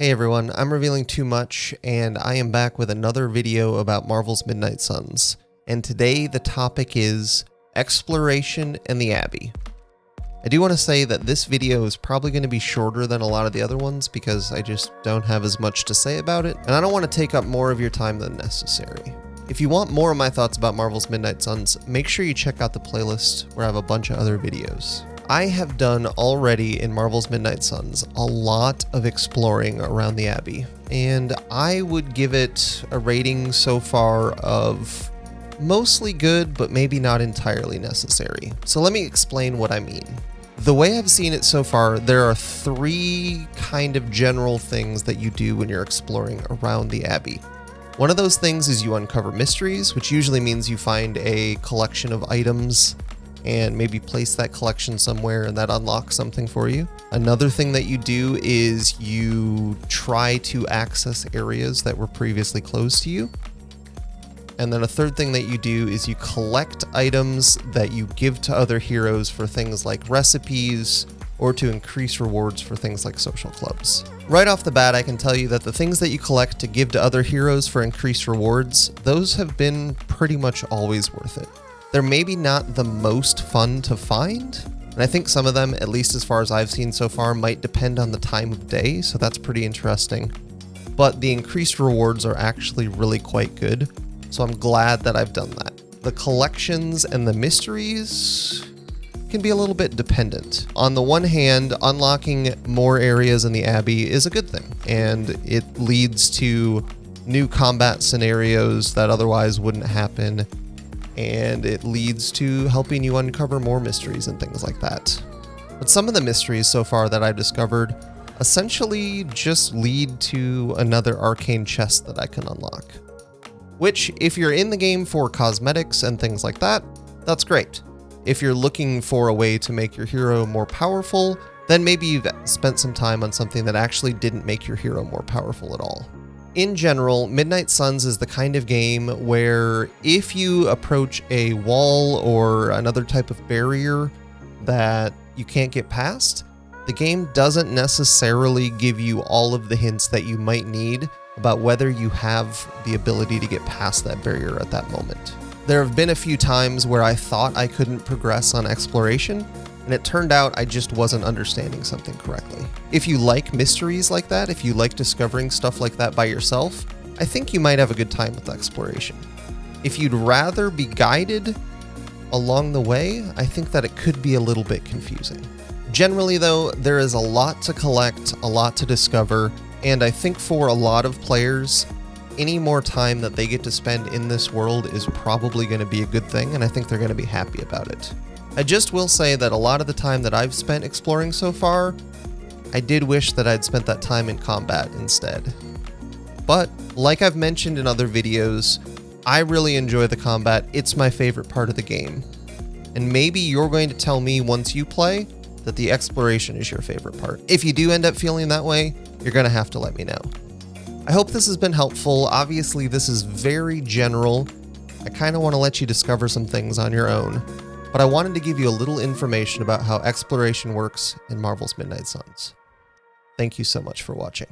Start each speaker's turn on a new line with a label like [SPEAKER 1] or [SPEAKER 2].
[SPEAKER 1] Hey everyone, I'm revealing too much, and I am back with another video about Marvel's Midnight Suns. And today the topic is exploration and the Abbey. I do want to say that this video is probably going to be shorter than a lot of the other ones because I just don't have as much to say about it, and I don't want to take up more of your time than necessary. If you want more of my thoughts about Marvel's Midnight Suns, make sure you check out the playlist where I have a bunch of other videos. I have done already in Marvel's Midnight Suns a lot of exploring around the Abbey, and I would give it a rating so far of mostly good, but maybe not entirely necessary. So let me explain what I mean. The way I've seen it so far, there are three kind of general things that you do when you're exploring around the Abbey. One of those things is you uncover mysteries, which usually means you find a collection of items and maybe place that collection somewhere and that unlocks something for you. Another thing that you do is you try to access areas that were previously closed to you. And then a third thing that you do is you collect items that you give to other heroes for things like recipes or to increase rewards for things like social clubs. Right off the bat, I can tell you that the things that you collect to give to other heroes for increased rewards, those have been pretty much always worth it. They're maybe not the most fun to find, and I think some of them, at least as far as I've seen so far, might depend on the time of day, so that's pretty interesting. But the increased rewards are actually really quite good, so I'm glad that I've done that. The collections and the mysteries can be a little bit dependent. On the one hand, unlocking more areas in the Abbey is a good thing, and it leads to new combat scenarios that otherwise wouldn't happen, and it leads to helping you uncover more mysteries and things like that. But some of the mysteries so far that I've discovered essentially just lead to another arcane chest that I can unlock. Which, if you're in the game for cosmetics and things like that, that's great. If you're looking for a way to make your hero more powerful, then maybe you've spent some time on something that actually didn't make your hero more powerful at all. In general, Midnight Suns is the kind of game where if you approach a wall or another type of barrier that you can't get past, the game doesn't necessarily give you all of the hints that you might need about whether you have the ability to get past that barrier at that moment. There have been a few times where I thought I couldn't progress on exploration, and it turned out I just wasn't understanding something correctly. If you like mysteries like that, if you like discovering stuff like that by yourself, I think you might have a good time with exploration. If you'd rather be guided along the way, I think that it could be a little bit confusing. Generally though, there is a lot to collect, a lot to discover, and I think for a lot of players, any more time that they get to spend in this world is probably going to be a good thing, and I think they're going to be happy about it. I just will say that a lot of the time that I've spent exploring so far, I did wish that I'd spent that time in combat instead. But, like I've mentioned in other videos, I really enjoy the combat. It's my favorite part of the game. And maybe you're going to tell me once you play that the exploration is your favorite part. If you do end up feeling that way, you're going to have to let me know. I hope this has been helpful. Obviously, this is very general. I kind of want to let you discover some things on your own. But I wanted to give you a little information about how exploration works in Marvel's Midnight Suns. Thank you so much for watching.